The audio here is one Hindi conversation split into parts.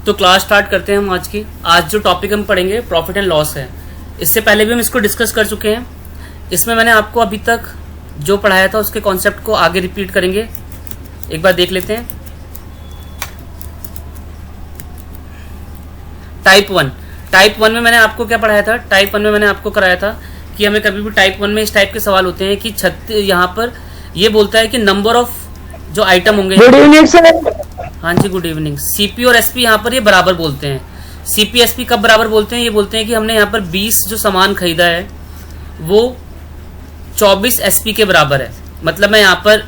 तो क्लास स्टार्ट करते हैं हम आज की। आज जो टॉपिक हम पढ़ेंगे प्रॉफिट एंड लॉस है। इससे पहले भी हम इसको डिस्कस कर चुके हैं। इसमें मैंने आपको अभी तक जो पढ़ाया था उसके कॉन्सेप्ट को आगे रिपीट करेंगे, एक बार देख लेते हैं। टाइप वन में मैंने आपको क्या पढ़ाया था? टाइप वन में मैंने आपको कराया था कि हमें कभी भी टाइप वन में इस टाइप के सवाल होते हैं कि यहाँ पर ये बोलता है कि नंबर ऑफ जो आइटम होंगे। Good evening sir. हाँ जी, गुड इवनिंग। सीपी और एसपी यहाँ पर ये बराबर बोलते हैं। सीपी एसपी कब बराबर बोलते हैं? ये बोलते हैं कि हमने यहाँ पर 20 जो सामान खरीदा है वो 24 एसपी के बराबर है। मतलब मैं यहाँ पर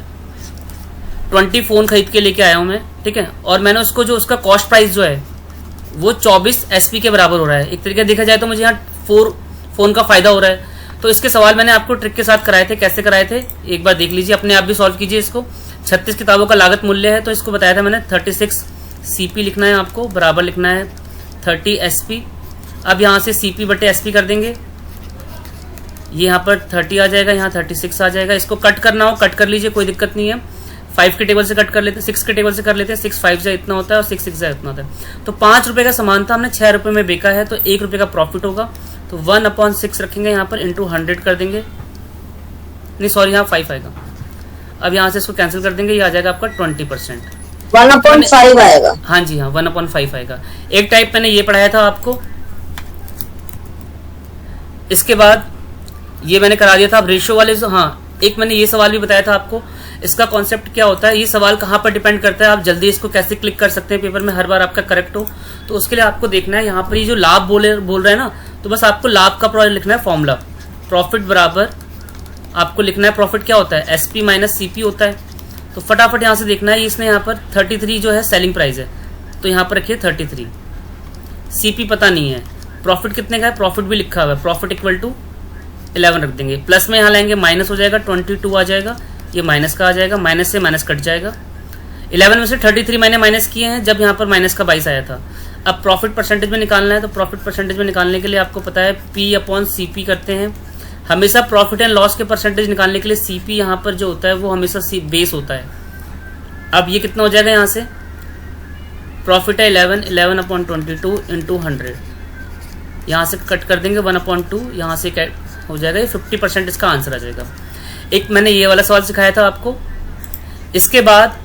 20 फोन खरीद के लेके आया हूँ मैं, ठीक है, और मैंने उसको जो उसका कॉस्ट प्राइस जो है वो 24 एसपी के बराबर हो रहा है। एक तरीके देखा जाए तो मुझे यहाँ 4 फोन का फायदा हो रहा है। तो इसके सवाल मैंने आपको ट्रिक के साथ कराए थे। कैसे कराए थे एक बार देख लीजिए, अपने आप भी सॉल्व कीजिए इसको। 36 किताबों का लागत मूल्य है, तो इसको बताया था मैंने 36 सीपी लिखना है, आपको बराबर लिखना है 30 एसपी। अब यहाँ से सीपी बटे एसपी कर देंगे, ये यहाँ पर 30 आ जाएगा, यहाँ 36 आ जाएगा। इसको कट करना हो कट कर लीजिए, कोई दिक्कत नहीं है। 5 के टेबल से कट कर लेते हैं, 6 के टेबल से कर लेते हैं। 6 5 से इतना होता है और 6 6 से इतना होता है। तो 5 रुपए का सामान था, हमने 6 रुपए में बेचा है, तो 1 रुपए का प्रॉफिट होगा। तो 1/6 रखेंगे यहाँ पर, इंटू 100 कर देंगे। नहीं सॉरी, यहाँ 5 आएगा। अब यहाँ से इसको कैंसिल कर देंगे, ये आ जाएगा आपका 20%। 1/5 आएगा। हाँ जी, हाँ 1/5 आएगा। एक टाइप मैंने ये पढ़ाया था आपको। इसके बाद ये मैंने करा दिया था। अब रेशियो वाले हाँ, एक मैंने ये सवाल भी बताया था आपको। इसका कॉन्सेप्ट क्या होता है, ये सवाल कहाँ पर डिपेंड करता है, आप जल्दी इसको कैसे क्लिक कर सकते हैं पेपर में, हर बार आपका करेक्ट हो। तो उसके लिए आपको देखना है यहाँ पर ये जो लाभ बोल रहे हैं ना, तो बस आपको लाभ का लिखना है फॉर्मूला। प्रॉफिट बराबर आपको लिखना है, प्रॉफिट क्या होता है? एसपी माइनस सीपी होता है। तो फटाफट यहाँ से देखना है, इसने यहाँ पर 33 जो है सेलिंग प्राइस है, तो यहाँ पर रखिए 33। सीपी पता नहीं है, प्रॉफिट कितने का है, प्रॉफिट भी लिखा हुआ है, प्रॉफिट इक्वल टू 11 रख देंगे। प्लस में यहाँ लाएंगे, माइनस हो जाएगा, 22 आ जाएगा, ये माइनस का आ जाएगा, माइनस से माइनस कट जाएगा। 11 में से 33 मैंने माइनस किए हैं जब यहाँ पर माइनस का 22 आया था। अब प्रॉफिट परसेंटेज में निकालना है, तो प्रॉफिट परसेंटेज में निकालने के लिए आपको पता है P/CP करते हैं। हमेशा प्रॉफिट एंड लॉस के परसेंटेज निकालने के लिए सीपी यहाँ पर जो होता है वो हमेशा बेस होता है। अब ये कितना हो जाएगा, यहाँ से प्रॉफिट है 11/22 इंटू 100, यहाँ से कट कर देंगे 1/2, यहाँ से हो जाएगा, ये 50% इसका आंसर आ जाएगा। एक मैंने ये वाला सवाल सिखाया था आपको। इसके बाद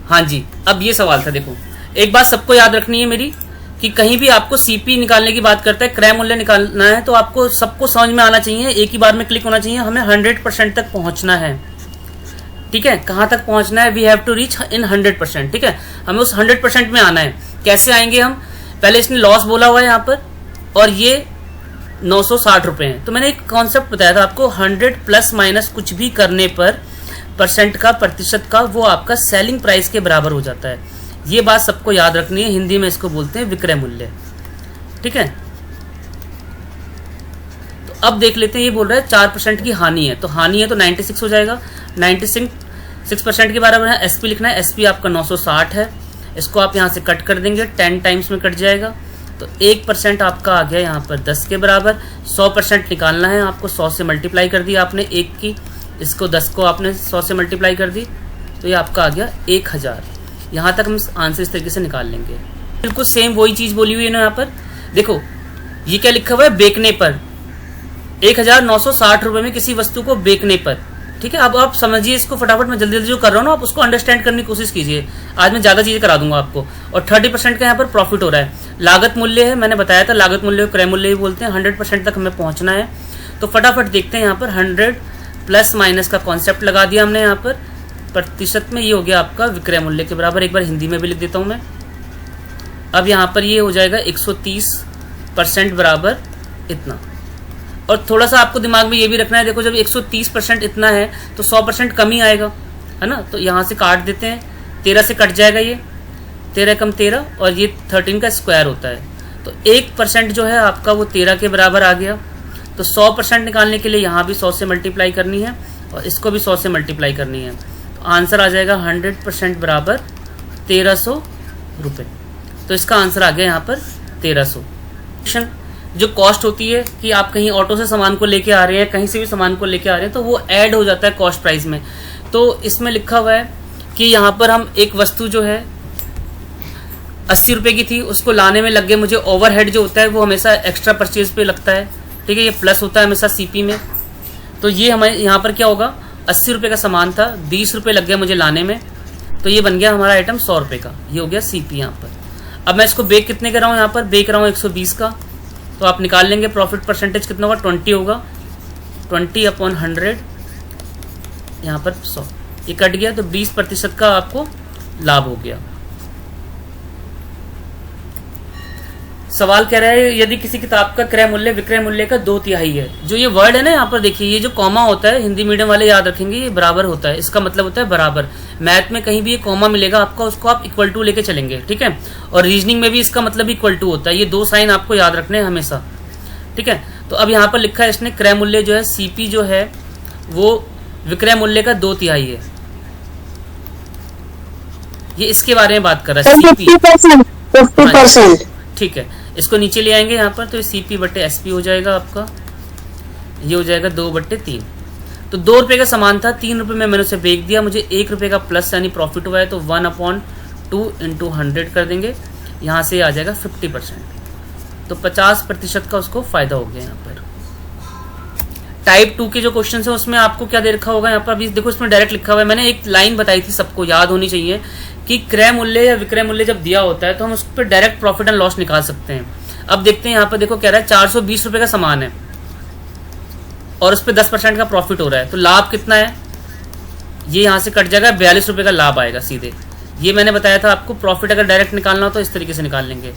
हाँ जी, अब ये सवाल था। देखो एक बात सबको याद रखनी है मेरी, कि कहीं भी आपको सीपी निकालने की बात करता है, क्रय मूल्य निकालना है, तो आपको सबको समझ में आना चाहिए, एक ही बार में क्लिक होना चाहिए। हमें 100% तक पहुंचना है, ठीक है। कहां तक पहुंचना है? We have to reach in 100%, ठीक है। हमें उस 100% में आना है। कैसे आएंगे हम? पहले इसने लॉस बोला हुआ है यहाँ पर, और ये 960 रुपए है। तो मैंने एक कॉन्सेप्ट बताया था आपको, 100 प्लस माइनस कुछ भी करने पर परसेंट का, प्रतिशत का, वो आपका सेलिंग प्राइस के बराबर हो जाता है। ये बात सबको याद रखनी है। हिंदी में इसको बोलते हैं विक्रय मूल्य, ठीक है। तो अब देख लेते हैं, ये बोल रहा है 4% की हानि है, तो हानि है तो 96 हो जाएगा। 96% के बराबर है। एसपी लिखना है, एसपी आपका 960 है। इसको आप यहाँ से कट कर देंगे, 10 टाइम्स में कट जाएगा, तो 1% आपका आ गया यहाँ पर 10 के बराबर। 100% निकालना है आपको, 100 से मल्टीप्लाई कर दिया आपने 1 की, इसको 10 को आपने 100 से मल्टीप्लाई कर दी, तो ये आपका आ गया 1000। यहाँ तक हम आंसर इस तरीके से निकाल लेंगे। बिल्कुल सेम वही चीज बोली हुई है ना यहाँ पर। देखो ये क्या लिखा हुआ है, बेचने पर 1960 रुपए में किसी वस्तु को बेचने पर, ठीक है। अब आप समझिए इसको फटाफट, मैं जल्दी जल्दी जो कर रहा हूँ ना, आप उसको अंडरस्टैंड करने की कोशिश कीजिए। आज मैं ज्यादा चीजें करा दूंगा आपको। और 30% का यहाँ पर प्रॉफिट हो रहा है। लागत मूल्य है, मैंने बताया था लागत मूल्य क्रय मूल्य ही बोलते हैं। 100% तक हमें पहुंचना है, तो फटाफट देखते हैं। यहाँ पर 100 प्लस माइनस का कॉन्सेप्ट लगा दिया हमने यहाँ पर। प्रतिशत में ये हो गया आपका विक्रय मूल्य के बराबर। एक बार हिंदी में भी लिख देता हूं मैं। अब यहाँ पर ये हो जाएगा 130% बराबर इतना। और थोड़ा सा आपको दिमाग में ये भी रखना है, देखो जब 130% इतना है तो 100% कम ही आएगा, है ना। तो यहाँ से काट देते हैं, 13 से कट जाएगा, ये 13 कम 13, और ये 13 का स्क्वायर होता है। तो 1% जो है आपका वो 13 के बराबर आ गया। तो 100% निकालने के लिए यहाँ भी 100 से मल्टीप्लाई करनी है, और इसको भी 100 से मल्टीप्लाई करनी है। आंसर आ जाएगा 100% बराबर 1300 रुपए। तो इसका आंसर आ गया यहाँ पर 1300। जो कॉस्ट होती है कि आप कहीं ऑटो से सामान को लेके आ रहे हैं, कहीं से भी सामान को लेके आ रहे हैं, तो वो ऐड हो जाता है कॉस्ट प्राइस में। तो इसमें लिखा हुआ है कि यहाँ पर हम एक वस्तु जो है 80 रुपए की थी, उसको लाने में लग गए मुझे ओवरहेड जो होता है वो हमेशा एक्स्ट्रा परचेज पे लगता है, ठीक है, ये प्लस होता है हमेशा सीपी में। तो ये हमारे यहाँ पर क्या होगा, 80 रुपए का सामान था, 20 रुपए लग गया मुझे लाने में, तो ये बन गया हमारा आइटम 100 रुपए का, ये हो गया सीपी यहाँ पर। अब मैं इसको बेक कितने कर रहा हूँ, यहाँ पर बेक रहा हूँ 120 का, तो आप निकाल लेंगे प्रॉफिट परसेंटेज कितना होगा, 20 होगा, 20/100 यहाँ पर 100, ये कट गया, तो 20% का आपको लाभ हो गया। सवाल कह रहा है यदि किसी किताब का क्रय मूल्य विक्रय मूल्य का 2/3 है, जो ये वर्ड है ना यहाँ पर देखिए, ये जो कॉमा होता है हिंदी मीडियम वाले याद रखेंगे, ये बराबर होता है, इसका मतलब होता है बराबर। मैथ में कहीं भी ये कॉमा मिलेगा आपका, उसको आप इक्वल टू लेके चलेंगे, ठीक है, और रीजनिंग में भी इसका मतलब इक्वल टू होता है, ये 2 साइन आपको याद रखने हैं हमेशा, ठीक है। तो अब यहाँ पर लिखा है इसने क्रय मूल्य जो है सीपी जो है वो विक्रय मूल्य का 2/3 है, ये इसके बारे में बात कर रहा है सीपी 50%, ठीक है। इसको नीचे ले आएंगे यहाँ पर, तो सीपी बटे एसपी हो जाएगा आपका, ये हो जाएगा 2/3। तो 2 रुपए का सामान था, 3 रुपए में मैंने उसे बेच दिया, मुझे 1 रुपए का प्लस यानी प्रॉफिट हुआ है, तो 1/2 × 100 कर देंगे, यहाँ से आ जाएगा 50%, तो 50% का उसको फायदा हो गया। यहाँ पर टाइप 2 के जो क्वेश्चन है उसमें आपको क्या दे रखा होगा, यहाँ पर अभी देखो इसमें डायरेक्ट लिखा हुआ है, मैंने एक लाइन बताई थी, सबको याद होनी चाहिए कि क्रय मूल्य या विक्रय मूल्य जब दिया होता है तो हम उस पर डायरेक्ट प्रॉफिट एंड लॉस निकाल सकते हैं। अब देखते हैं यहाँ पर देखो कह रहा है 420 रुपए का सामान है और उस पर 10% का प्रॉफिट हो रहा है, तो लाभ कितना है, ये यहाँ से कट जाएगा, 42 रुपए का लाभ आएगा सीधे। ये मैंने बताया था आपको, प्रॉफिट अगर डायरेक्ट निकालना हो तो इस तरीके से निकाल लेंगे,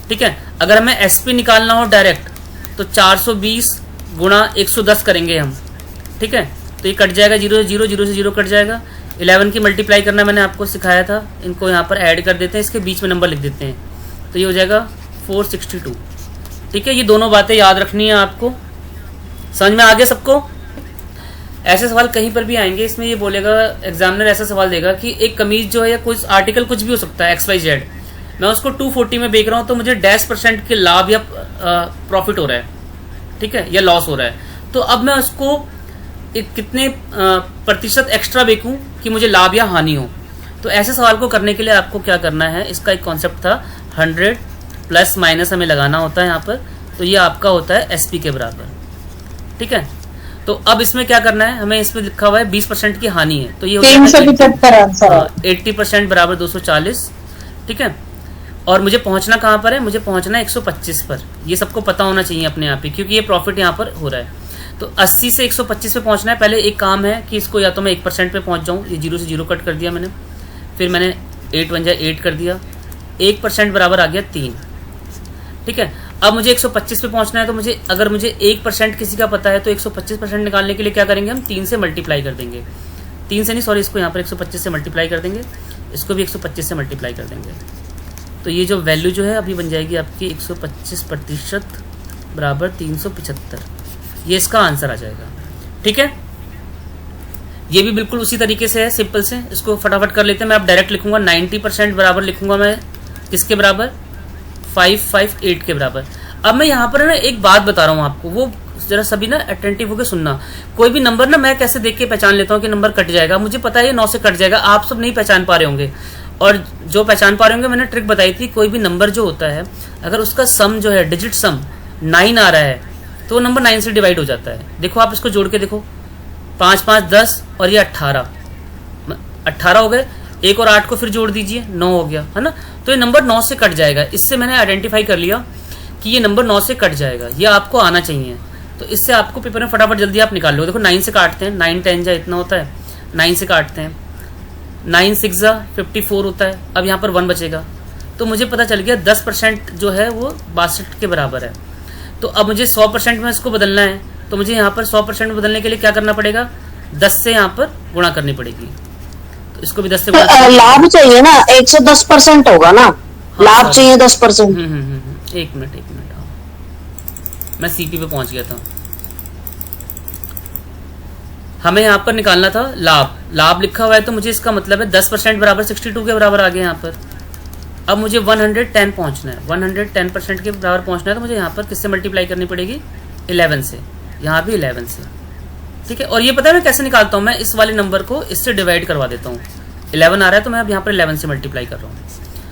ठीक है। अगर हमें एसपी निकालना हो डायरेक्ट तो 420 × 110 करेंगे हम, ठीक है, तो ये कट जाएगा, 0 से 0, 0 से 0 कट जाएगा। 11 की मल्टीप्लाई करना मैंने आपको सिखाया था, इनको यहाँ पर ऐड कर देते हैं, इसके बीच में नंबर लिख देते हैं, तो ये हो जाएगा 462, ठीक है। ये दोनों बातें याद रखनी है आपको, समझ में आ गया सबको। ऐसे सवाल कहीं पर भी आएंगे, इसमें ये बोलेगा एग्जामिनर ऐसा सवाल देगा कि एक कमीज जो है या कुछ आर्टिकल कुछ भी हो सकता है XYZ, मैं उसको 240 में बेच रहा हूँ तो मुझे %% के लाभ या प्रॉफिट हो रहा है, ठीक है, या लॉस हो रहा है, तो अब मैं उसको कितने प्रतिशत एक्स्ट्रा बेचूं कि मुझे लाभ या हानि हो। तो ऐसे सवाल को करने के लिए आपको क्या करना है, इसका एक कॉन्सेप्ट था 100 प्लस माइनस हमें लगाना होता है यहाँ पर, तो ये आपका होता है एसपी के बराबर, ठीक है। तो अब इसमें क्या करना है, हमें इसमें लिखा हुआ है 20% की हानि है, तो ये 80% बराबर 240, ठीक है। और मुझे पहुंचना कहाँ पर है, मुझे पहुंचना है 125 पर, ये सबको पता होना चाहिए अपने आप ही, क्योंकि ये प्रॉफिट यहाँ पर हो रहा है। तो 80 से 125 पे पहुंचना है, पहले एक काम है कि इसको या तो मैं 1% पे पहुंच जाऊं, ये 0 से 0 कट कर दिया मैंने, फिर मैंने 8 × 8 कर दिया, 1% बराबर आ गया 3, ठीक है। अब मुझे 125 पे पहुंचना है, तो मुझे अगर मुझे 1% किसी का पता है तो 125% निकालने के लिए क्या करेंगे हम, 3 से मल्टीप्लाई कर देंगे, 3 से नहीं सॉरी, इसको यहाँ पर 125 से मल्टीप्लाई कर देंगे, इसको भी 125 से मल्टीप्लाई कर देंगे, तो ये जो वैल्यू जो है अभी बन जाएगी आपकी 125% बराबर 375, ये इसका आंसर आ जाएगा, ठीक है। ये भी बिल्कुल उसी तरीके से है, सिंपल से, इसको फटाफट कर लेते हैं। मैं अब डायरेक्ट लिखूंगा 90% बराबर लिखूंगा मैं किसके बराबर, 558 के बराबर। अब मैं यहाँ पर ना एक बात बता रहा हूँ आपको, वो जरा सभी ना अटेंटिव होकर सुनना। कोई भी नंबर ना मैं कैसे देख के पहचान लेता हूँ कि नंबर कट जाएगा, मुझे पता है ये 9 से कट जाएगा, आप सब नहीं पहचान पा रहे होंगे, और जो पहचान पा रहे होंगे मैंने ट्रिक बताई थी, कोई भी नंबर जो होता है अगर उसका सम जो है डिजिट सम 9 आ रहा है तो वो नंबर 9 से डिवाइड हो जाता है। देखो आप इसको जोड़ के देखो, 5 5 10 और ये 18 हो गए, 1 और 8 को फिर जोड़ दीजिए, 9 हो गया, है ना। तो ये नंबर 9 से कट जाएगा, इससे मैंने आइडेंटिफाई कर लिया कि ये नंबर 9 से कट जाएगा, ये आपको आना चाहिए। तो इससे आपको पेपर में फटाफट जल्दी आप निकाल लो। देखो 9 से काटते हैं, 9 10 जा इतना होता है, 9 से काटते हैं, 9 6 जा 54 होता है। अब यहाँ पर 1 बचेगा, तो मुझे पता चल गया 10% जो है वो 62 के बराबर है। तो अब मुझे 100% में इसको बदलना है, तो मुझे यहाँ पर 100% में बदलने के लिए क्या करना पड़ेगा, 10 से यहाँ पर गुणा करनी पड़ेगी। तो इसको भी 10 से गुणा, लाभ चाहिए ना, 110% होगा ना, लाभ चाहिए 10%। एक मिनट हाँ, मैं सीपी पे पहुंच गया था। हमें यहाँ पर निकालना था लाभ लिखा हुआ है, तो मुझे इसका मतलब है 10% बराबर 62 के बराबर आ गया यहाँ पर। अब मुझे 110 पहुंचना है, 110% के बराबर पहुंचना है, तो मुझे यहाँ पर किससे मल्टीप्लाई करनी पड़ेगी, 11 से, यहाँ भी 11 से, ठीक है। और ये पता है मैं कैसे निकालता हूँ, मैं इस वाले नंबर को इससे डिवाइड करवा देता हूँ, 11 आ रहा है तो मैं अब यहाँ पर 11 से मल्टीप्लाई कर रहा हूँ,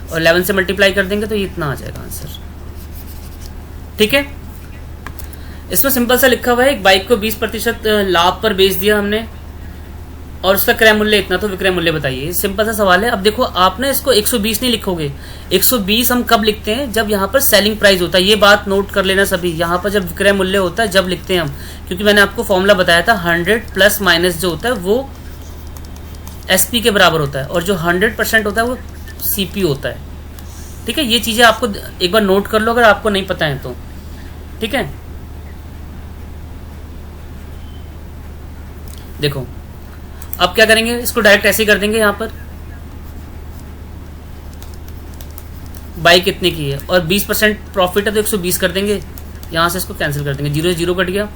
और 11 से मल्टीप्लाई कर देंगे तो ये इतना आ जाएगा आंसर। ठीक है, इसमें सिंपल सा लिखा हुआ है, एक बाइक को 20% लाभ पर बेच दिया हमने और उसका क्रय मूल्य इतना, तो विक्रय मूल्य बताइए। सिंपल सा सवाल है। अब देखो आप ना इसको 120 नहीं लिखोगे, 120 हम कब लिखते हैं, जब यहाँ पर सेलिंग प्राइस होता है। ये बात नोट कर लेना सभी, यहाँ पर जब विक्रय मूल्य होता है जब लिखते हैं हम, क्योंकि मैंने आपको फॉर्मूला बताया था 100 प्लस माइनस जो होता है वो एसपी के बराबर होता है, और जो 100% होता है वो सीपी होता है। ठीक है, ये चीजें आपको एक बार नोट कर लो अगर आपको नहीं पता है तो। ठीक है, देखो अब क्या करेंगे, इसको डायरेक्ट ऐसे ही कर देंगे। यहाँ पर बाई कितने की है और 20% प्रॉफिट है तो 120 कर देंगे, यहां से इसको कैंसिल कर देंगे, 0 से 0 कट गया,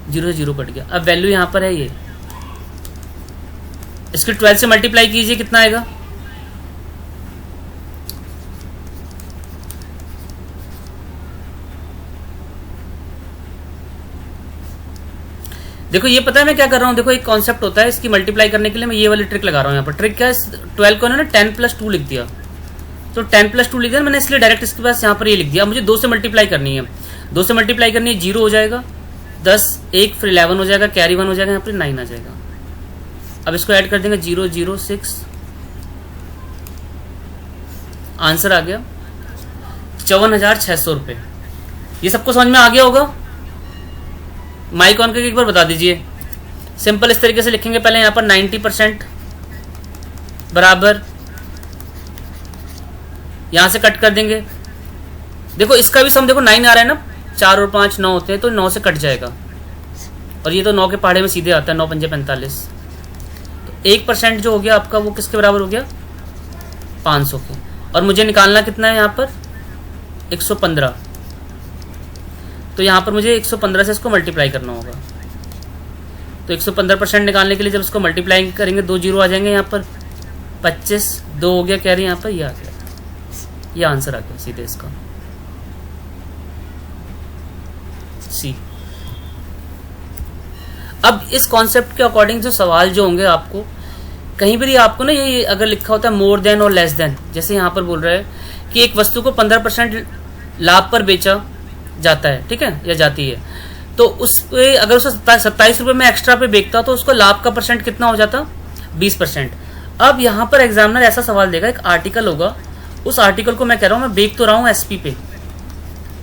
0 से 0 कट गया। अब वैल्यू यहां पर है ये, इसके 12 से मल्टीप्लाई कीजिए, कितना आएगा, देखो ये पता है मैं क्या कर रहा हूँ। देखो एक कॉन्सेप्ट होता है, इसकी मल्टीप्लाई करने के लिए मैं ये वाली ट्रिक लगा रहा हूँ। यहाँ पर ट्रिक क्या है, 12 को उन्होंने 10+2 लिख दिया, तो 10+2 लिख दिया मैंने, इसलिए डायरेक्ट इसके पास यहाँ पर ये लिख दिया। अब मुझे 2 से मल्टीप्लाई करनी है, 2 से मल्टीप्लाई करनी है, 0 हो जाएगा, 10 1 फिर 11 हो जाएगा, कैरी 1 हो जाएगा, यहाँ पर 9 आ जाएगा। अब इसको ऐड कर देंगे, 0 0 6, आंसर आ गया 54,600 रुपये। ये सबको समझ में आ गया होगा। माइक ऑन करके एक बार बता दीजिए। सिंपल इस तरीके से लिखेंगे, पहले यहां पर 90% बराबर, यहां से कट कर देंगे। देखो इसका भी सम देखो 9 आ रहा है ना, 4 और 5 9 होते हैं, तो 9 से कट जाएगा, और ये तो 9 के पहाड़े में सीधे आता है, 9 पंजे 45। तो 1% जो हो गया आपका वो किसके बराबर हो गया, 500 के। और मुझे निकालना कितना है यहाँ पर 115, तो यहाँ पर मुझे 115 से इसको मल्टीप्लाई करना होगा। तो 115% निकालने के लिए जब इसको मल्टीप्लाई करेंगे 2 0 आ जाएंगे, यहाँ पर 25 2 हो गया, कह रही यहाँ पर ये आ गया, ये आंसर आ गया सीधे इसका सी। अब इस कॉन्सेप्ट के अकॉर्डिंग जो सवाल जो होंगे आपको कहीं पर आपको ना ये अगर लिखा होता है मोर देन और लेस देन, जैसे यहाँ पर बोल रहा है कि एक वस्तु को 15% लाभ पर बेचा जाता है, ठीक है, या जाती है, तो उस पे अगर उसे 27 रुपए में एक्स्ट्रा पे बेचता तो उसको लाभ का परसेंट कितना हो जाता, 20%। अब यहाँ पर एग्जामिनर ऐसा सवाल देगा, एक आर्टिकल होगा, उस आर्टिकल को मैं कह रहा हूँ मैं बेच तो रहा हूँ एसपी पे,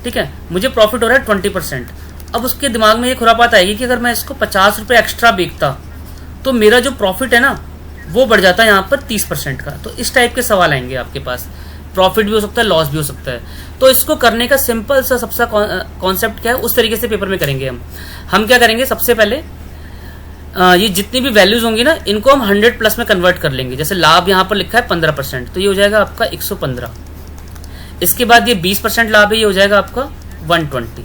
ठीक है, मुझे प्रॉफिट हो रहा है 20%। अब उसके दिमाग में ये खुरापात आएगी कि अगर मैं इसको 50 रुपए एक्स्ट्रा बेचता तो मेरा जो प्रॉफिट है ना वो बढ़ जाता है यहाँ पर 30% का। तो इस टाइप के सवाल आएंगे आपके पास, प्रॉफिट भी हो सकता है, लॉस भी हो सकता है। तो इसको करने का सिंपल सा सबसे कॉन्सेप्ट क्या है, उस तरीके से पेपर में करेंगे हम क्या करेंगे, सबसे पहले ये जितनी भी वैल्यूज होंगी ना इनको हम 100 प्लस में कन्वर्ट कर लेंगे। जैसे लाभ यहाँ पर लिखा है 15%, तो ये हो जाएगा आपका 115। इसके बाद ये 20% लाभ है, ये हो जाएगा आपका 120,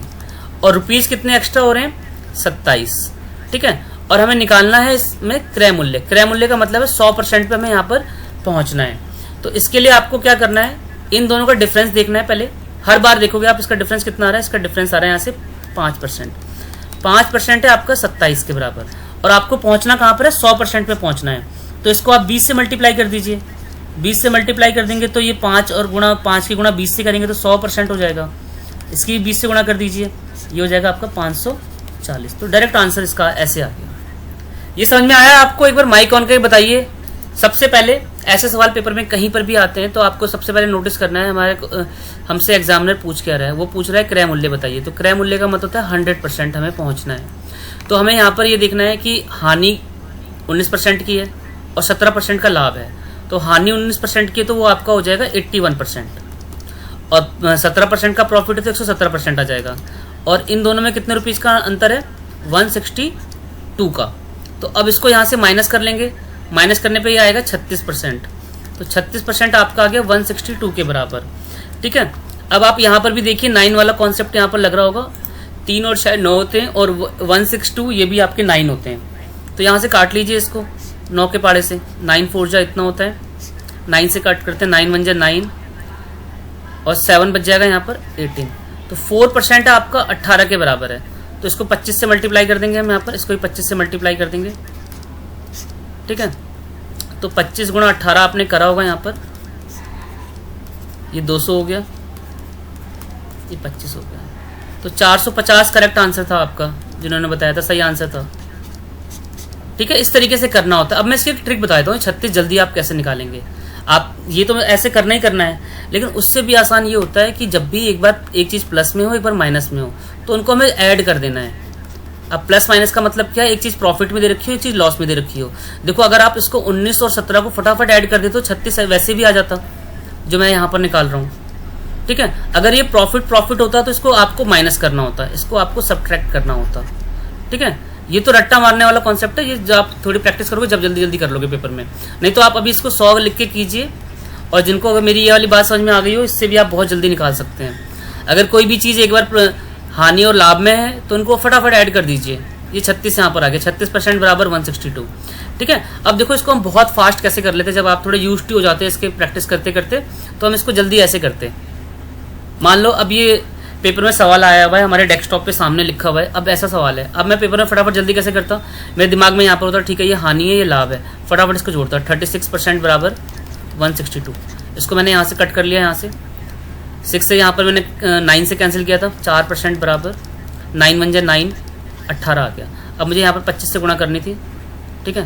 और रुपीज कितने एक्स्ट्रा हो रहे हैं 27, ठीक है। और हमें निकालना है इसमें क्रय मूल्य। क्रय मूल्य का मतलब है 100% पे हमें यहाँ पर पहुंचना है। तो इसके लिए आपको क्या करना है, इन दोनों का डिफरेंस देखना है। पहले हर बार देखोगे आप इसका डिफरेंस कितना आ रहा है, इसका डिफरेंस आ रहा है यहाँ से 5%। 5% है आपका 27 के बराबर, और आपको पहुंचना कहाँ पर है, 100% पे पहुंचना है। तो इसको आप 20 से मल्टीप्लाई कर दीजिए, 20 से मल्टीप्लाई कर देंगे तो ये 5 और गुणा 5 की गुणा 20 से करेंगे तो 100% हो जाएगा। इसकी 20 से गुणा कर दीजिए, ये हो जाएगा आपका 540। तो डायरेक्ट आंसर इसका ऐसे आ गया। ये समझ में आया आपको? एक बार माइक ऑन करके बताइए। सबसे पहले ऐसे सवाल पेपर में कहीं पर भी आते हैं तो आपको सबसे पहले नोटिस करना है, हमारे हमसे एग्जामिनर पूछ क्या रहा है, वो पूछ रहा है क्रय मूल्य बताइए। तो क्रय मूल्य का मतलब होता है 100% हमें पहुंचना है। तो हमें यहाँ पर ये देखना है कि हानि 19% की है और 17% का लाभ है। तो हानि 19% की है तो वो आपका हो जाएगा 81%, और 17% का प्रॉफिट है तो 117% आ जाएगा। और इन दोनों में कितने रुपीज का अंतर है, 162 का। तो अब इसको यहाँ से माइनस कर लेंगे, माइनस करने पे ये आएगा 36%। तो 36% आपका आ गया 162 के बराबर, ठीक है। अब आप यहाँ पर भी देखिए 9 वाला कॉन्सेप्ट यहाँ पर लग रहा होगा, 3 और 6 9 होते हैं, और 162 ये भी आपके 9 होते हैं। तो यहाँ से काट लीजिए इसको 9 के पाड़े से, 9 4 जा इतना होता है, 9 से काट करते हैं, 9 1 जा 9 और 7 बच जाएगा यहाँ पर 18। तो 4% आपका 18 के बराबर है। तो इसको 25 से मल्टीप्लाई कर देंगे हम, यहाँ पर इसको भी 25 से मल्टीप्लाई कर देंगे, ठीक है। तो 25 गुणा 18 आपने करा होगा यहाँ पर, ये 200 हो गया, ये 25 हो गया, तो 450 करेक्ट आंसर था आपका, जिन्होंने बताया था सही आंसर था। ठीक है, इस तरीके से करना होता है। अब मैं इसकी एक ट्रिक बताता हूँ 36 जल्दी आप कैसे निकालेंगे। आप ये तो ऐसे करना ही करना है, लेकिन उससे भी आसान ये होता है कि जब भी एक बार एक चीज़ प्लस में हो एक बार माइनस में हो तो उनको हमें ऐड कर देना है। अब प्लस माइनस का मतलब क्या है, एक चीज़ प्रॉफिट में दे रखी हो एक चीज़ लॉस में दे रखी हो। देखो अगर आप इसको 19 और 17 को फटाफट ऐड कर दे तो 36 वैसे भी आ जाता जो मैं यहाँ पर निकाल रहा हूँ। ठीक है, अगर ये प्रॉफिट होता तो इसको आपको माइनस करना होता, इसको आपको सब्ट्रैक्ट करना होता। ठीक है, ये तो रट्टा मारने वाला कॉन्सेप्ट है, ये जब आप थोड़ी प्रैक्टिस करोगे जब जल्दी जल्दी कर लोगे पेपर में। नहीं तो आप अभी इसको 100 लिख के कीजिए, और जिनको अगर मेरी ये वाली बात समझ में आ गई हो इससे भी आप बहुत जल्दी निकाल सकते हैं। अगर कोई भी चीज़ एक बार हानि और लाभ में है तो उनको फटाफट ऐड कर दीजिए। ये 36 यहाँ पर आ गया, 36% बराबर 162। ठीक है, अब देखो इसको हम बहुत फास्ट कैसे कर लेते हैं, जब आप थोड़े यूज्ड हो जाते हैं इसके प्रैक्टिस करते करते, तो हम इसको जल्दी ऐसे करते हैं। मान लो अब ये पेपर में सवाल आया हुआ है, हमारे डेस्कटॉप पे सामने लिखा हुआ है, अब ऐसा सवाल है, अब मैं पेपर में फटाफट जल्दी कैसे करता, मेरे दिमाग में यहाँ पर होता ठीक है ये हानि है ये लाभ है, फटाफट इसको जोड़ता। 36% बराबर 162, इसको मैंने यहाँ से कट कर लिया, यहाँ से 6 से यहाँ पर मैंने 9 से कैंसिल किया था, 4% बराबर 9 1 9, 18 आ गया। अब मुझे यहाँ पर 25 से गुणा करनी थी। ठीक है,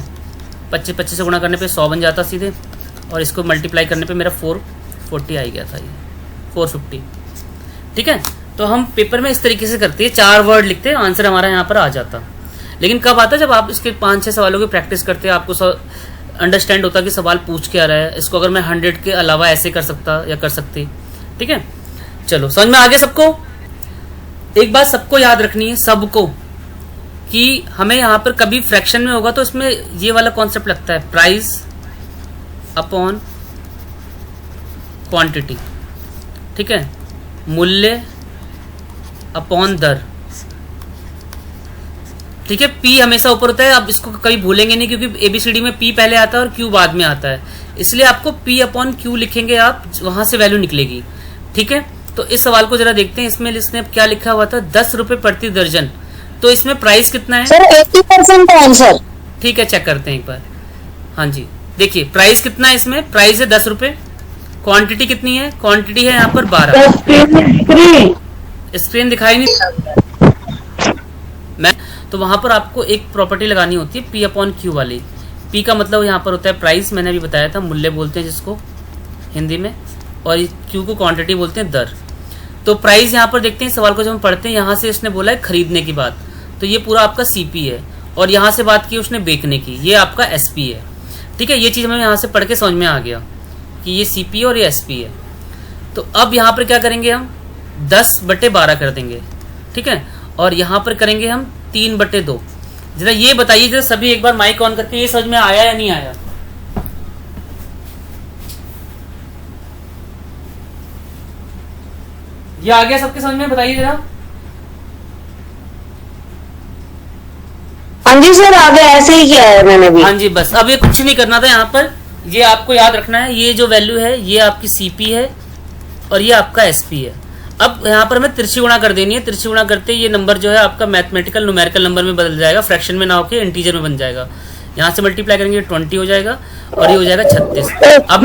25 से गुणा करने पे 100 बन जाता सीधे, और इसको मल्टीप्लाई करने पे मेरा 440 आ गया था, ये 450। ठीक है, तो हम पेपर में इस तरीके से करते हैं, 4 वर्ड लिखते हैं, आंसर हमारा यहाँ पर आ जाता। लेकिन कब आता, जब आप इसके 5-6 सवालों की प्रैक्टिस करते हैं, आपको अंडरस्टैंड होता कि सवाल पूछ के आ रहा है, इसको अगर मैं 100 के अलावा ऐसे कर सकता या कर सकती। ठीक है, चलो समझ में आ गया सबको। एक बात सबको याद रखनी है, सबको, कि हमें यहाँ पर कभी फ्रैक्शन में होगा तो इसमें ये वाला कॉन्सेप्ट लगता है, प्राइस अपॉन क्वांटिटी। ठीक है, मूल्य अपॉन दर। ठीक है, पी हमेशा ऊपर होता है, अब इसको कभी भूलेंगे नहीं क्योंकि एबीसीडी में पी पहले आता है और क्यू बाद में आता है, इसलिए आपको पी अपॉन क्यू लिखेंगे आप, वहां से वैल्यू निकलेगी। ठीक है, तो इस सवाल को जरा देखते हैं, इसमें इसने क्या लिखा हुआ था, 10 रुपए प्रति दर्जन, तो इसमें प्राइस कितना है सर? 80% आंसर। ठीक है, चेक करते हैं एक बार। हाँ जी, देखिए प्राइस कितना है, इसमें प्राइस है 10 रुपए, क्वांटिटी कितनी है, क्वांटिटी है यहाँ पर 12। स्क्रीन दिखाई नहीं मैं, तो वहां पर आपको एक प्रॉपर्टी लगानी होती है पी अपॉन क्यू वाली। पी का मतलब यहाँ पर होता है प्राइस, मैंने अभी बताया था, मूल्य बोलते हैं जिसको हिंदी में, और क्यू को क्वांटिटी बोलते हैं दर। तो प्राइस यहाँ पर देखते हैं, सवाल को जब हम पढ़ते हैं, यहाँ से इसने बोला है खरीदने की बात, तो ये पूरा आपका सीपी है, और यहाँ से बात की उसने बेचने की, ये आपका एसपी है। ठीक है, ये चीज हमें यहाँ से पढ़ के समझ में आ गया कि ये सीपी है और ये एसपी है। तो अब यहाँ पर क्या करेंगे, हम 10/12 कर देंगे। ठीक है, और यहाँ पर करेंगे हम 3/2। जरा ये बताइए जरा सभी एक बार माइक ऑन करके, ये समझ में आया या नहीं आया? ये आ गया सबके समझ में, बताइए जरा। हाँ जी सर, आगे ऐसे ही किया है मैंने भी। हाँ जी, बस अब ये कुछ नहीं करना था यहाँ पर, ये आपको याद रखना है, ये जो वैल्यू है ये आपकी सीपी है और ये आपका एसपी है। अब यहाँ पर हमें तिरछी गुणा कर देनी है, तिरछी गुणा करते ये नंबर जो है आपका मैथमेटिकल न्यूमेरिकल नंबर में बदल जाएगा, फ्रैक्शन में ना होकर इंटीजर में बन जाएगा। यहाँ से मल्टीप्लाई करेंगे 20 हो जाएगा और ये हो जाएगा 36। अब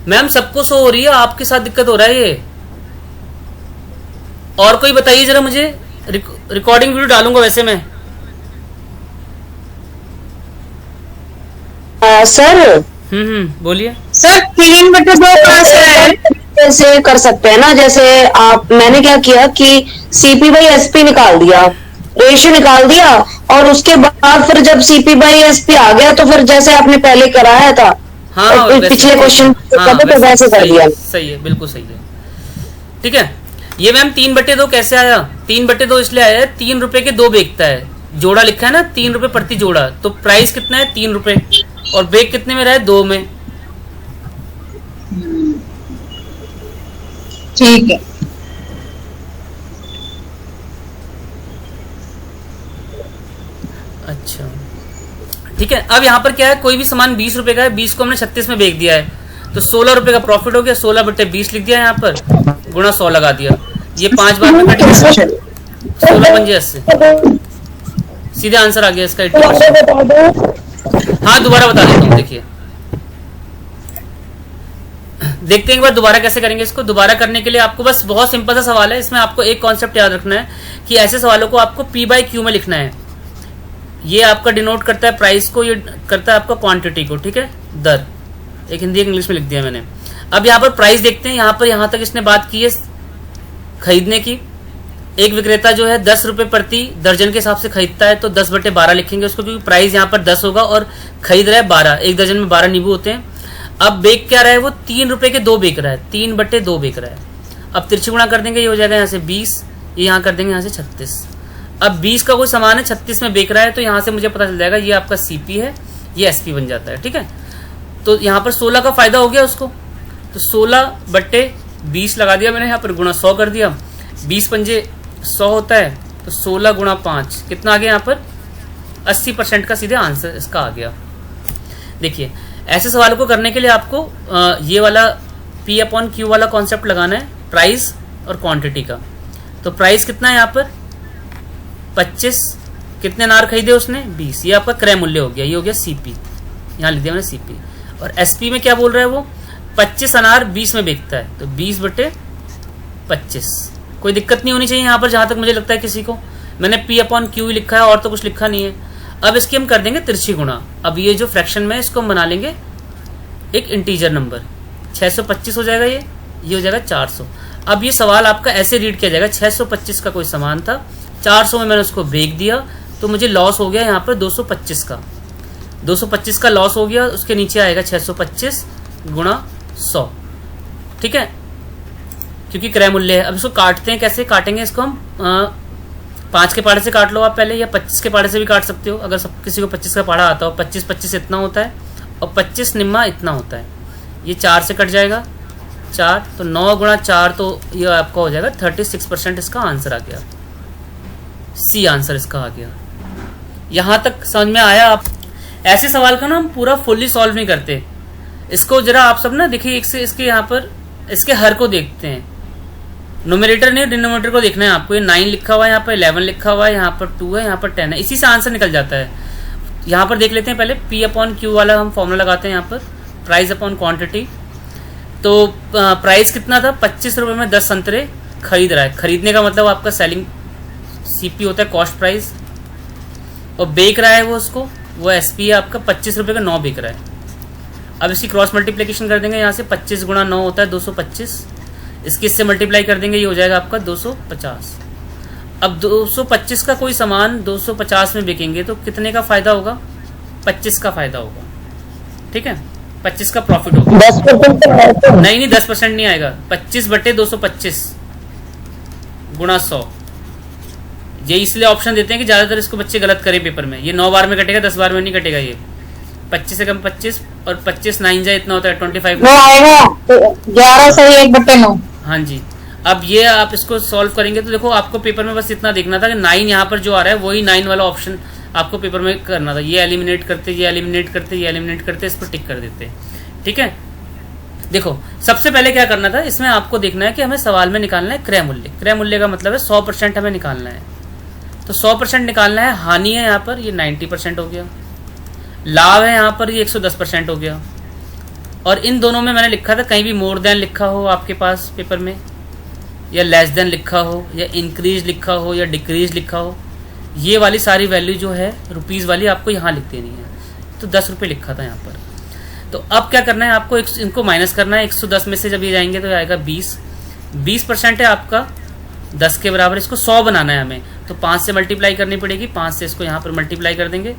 मैम सबको शो हो रही है, आपके साथ दिक्कत हो रहा है ये? और कोई बताइए जरा मुझे, रिकॉर्डिंग वीडियो डालूंगा वैसे मैं। सर बोलिए सर। 3/2 कैसे कर सकते हैं ना, जैसे आप, मैंने क्या किया कि सीपी बाई एसपी निकाल दिया, रेशियो निकाल दिया, और उसके बाद फिर जब सीपी बाई एसपी आ गया तो फिर जैसे आपने पहले कराया था, हाँ, पिछले क्वेश्चन तो वैसे कर दिया। सही है, बिल्कुल सही है। ठीक है, ये मैम 3/2 कैसे आया? 3/2 इसलिए आया है, 3 रुपए के 2 बेचता है, जोड़ा लिखा है ना, 3 रुपए प्रति जोड़ा, तो प्राइस कितना है 3 रुपए, और बेग कितने में रहा है 2 में। ठीक है, अच्छा ठीक है। अब यहाँ पर क्या है, कोई भी सामान 20 रुपए का है, 20 को हमने 36 में बेच दिया है, तो 16 रुपए का प्रॉफिट हो गया। 16/20 लिख दिया यहाँ पर, गुणा 100 लगा दिया, ये 5 बार में कट गया, 16 बन गया, 80। सीधे आंसर आ गया इसका 80%। हाँ दोबारा बता देता हूँ, देखिए देखते हैं एक बार दोबारा कैसे करेंगे इसको। दोबारा करने के लिए आपको बस बहुत सिंपल सा सवाल है, इसमें आपको एक कॉन्सेप्ट याद रखना है कि ऐसे सवालों को आपको P बाई Q में लिखना है। ये आपका डिनोट करता है प्राइस को, ये करता है आपका क्वांटिटी को, ठीक है, दर। एक हिंदी एक इंग्लिश में लिख दिया मैंने। अब यहाँ पर प्राइस देखते हैं, यहाँ तक इसने बात की है खरीदने की। एक विक्रेता जो है 10 रुपए प्रति दर्जन के हिसाब से खरीदता है, तो 10/12 लिखेंगे उसको, क्योंकि प्राइस यहाँ पर 10 होगा और खरीद रहा है 12। एक दर्जन में 12 नींबू होते हैं। अब बेच क्या रहा है वो, 3 रुपए के 2 बेच रहा है, 3/2 बेच रहा है। अब तिरछी गुणा कर देंगे, ये हो जाएगा यहाँ से 20, ये यहाँ कर देंगे यहाँ से 36। अब 20 का कोई सामान है 36 में बेच रहा है, तो यहाँ से मुझे पता चल जाएगा ये आपका CP है, ये SP बन जाता है, ठीक है। तो यहाँ पर 16 का फायदा हो गया उसको, तो 16/20 लगा दिया मैंने, यहाँ पर गुणा 100 कर दिया। 20 पंजे 100 होता है, तो 16 गुणा 5 कितना आ गया, यहाँ पर 80% का सीधे आंसर इसका आ गया। देखिए ऐसे सवाल को करने के लिए आपको ये वाला P/Q वाला कॉन्सेप्ट लगाना है, प्राइस और क्वांटिटी का। तो प्राइस कितना है यहाँ पर 25, कितने अनार खरीदे उसने 20, ये आपका क्रय मूल्य हो गया, ये हो गया CP, यहाँ लिख दिया मैंने CP। और SP में क्या बोल रहा है वो, 25 अनार 20 में बेचता है, तो 20/25। कोई दिक्कत नहीं होनी चाहिए यहाँ पर, जहां तक मुझे लगता है किसी को। मैंने P/Q ही लिखा है और तो कुछ लिखा नहीं है। अब इसकी हम कर देंगे तिरछी गुणा। अब ये जो फ्रैक्शन में इसको हम बना लेंगे एक इंटीजर नंबर, 625 हो जाएगा, ये हो जाएगा 400। अब ये सवाल आपका ऐसे रीड किया जाएगा, 625 का कोई सामान था, 400 में मैंने उसको बेच दिया, तो मुझे लॉस हो गया यहाँ पर 225 का, 225 का लॉस हो गया। उसके नीचे आएगा 625 गुणा 100, ठीक है, क्योंकि क्रय मूल्य है। अब इसको काटते हैं, कैसे काटेंगे इसको हम, 5 के पाड़े से काट लो आप पहले, या 25 के पाड़े से भी काट सकते हो, अगर सब किसी को 25 का पाड़ा आता हो। 25 इतना होता है और 25 निम्मा इतना होता है। ये 4 से कट जाएगा, 4 तो 9 गुणा 4, तो ये आपका हो जाएगा 36%। इसका आंसर आ गया, C आंसर इसका आ गया। यहां तक समझ में आया। आप ऐसे सवाल का ना हम पूरा फुल्ली सॉल्व नहीं करते, इसको जरा आप सब ना देखिए, एक से इसके यहाँ पर इसके हर को देखते हैं, नोमिनेटर नहीं डिनोमिनेटर को देखना है आपको। ये 9 लिखा हुआ है, यहाँ पर 11 लिखा हुआ है, यहाँ पर 2 है, यहाँ पर 10 है, इसी से आंसर निकल जाता है। यहाँ पर देख लेते हैं पहले, P/Q वाला हम फॉर्मूला लगाते हैं यहाँ पर, प्राइस अपॉन क्वांटिटी। तो प्राइस कितना था, 25 रुपए में 10 संतरे खरीद रहा है। खरीदने का मतलब आपका सेलिंग CP होता है, कॉस्ट प्राइस, और बेच रहा है वो उसको, वो SP है आपका, 25 रुपए का 9 बेच रहा है। अब इसकी क्रॉस मल्टीप्लिकेशन कर देंगे, यहाँ से 25 गुणा 9 होता है 225, इसकी इससे मल्टीप्लाई कर देंगे, ये हो जाएगा आपका 250। अब 225 का कोई सामान 250 में बिकेंगे, तो कितने का फायदा होगा, 25 का फायदा होगा, ठीक है, 25 का प्रॉफिट होगा। 10% नहीं 10% नहीं आएगा, 25/225 गुणा 100। ये इसलिए ऑप्शन देते हैं कि ज्यादातर इसको बच्चे गलत करें पेपर में। ये 9 बार में कटेगा, 10 बार में नहीं कटेगा। ये 25 से कम 25 और 25 9 जाए इतना होता है 25 आएगा, 11 से 1/9। हाँ जी। अब ये आप इसको सॉल्व करेंगे तो देखो, आपको पेपर में बस इतना देखना था कि 9 यहाँ पर जो आ रहा है वही 9 वाला ऑप्शन आपको पेपर में करना था। ये एलिमिनेट करते, ये एलिमिनेट करते, ये एलिमिनेट करते, इस पर टिक कर देते, ठीक है। देखो सबसे पहले क्या करना था, इसमें आपको देखना है कि हमें सवाल में निकालना है क्रय मूल्य। क्रय मूल्य का मतलब है 100% हमें निकालना है, तो 100% निकालना है। हानि है यहाँ पर, ये 90% हो गया। लाभ है यहाँ पर, ये 110% हो गया। और इन दोनों में मैंने लिखा था, कहीं भी मोर देन लिखा हो आपके पास पेपर में, या लेस देन लिखा हो, या इंक्रीज लिखा हो, या डिक्रीज लिखा हो, ये वाली सारी वैल्यू जो है रुपीज़ वाली आपको यहाँ लिख देनी है। तो 10 रुपये लिखा था यहाँ पर। तो अब क्या करना है आपको, इनको माइनस करना है। 110 में से जब ये जाएंगे तो आएगा 20। 20% है आपका 10 के बराबर, इसको 100 बनाना है हमें, तो 5 से मल्टीप्लाई करनी पड़ेगी। 5 से इसको यहाँ पर मल्टीप्लाई कर देंगे,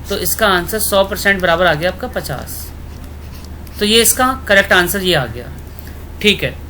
तो इसका आंसर 100% बराबर आ गया आपका 50। तो ये इसका करेक्ट आंसर ये आ गया, ठीक है।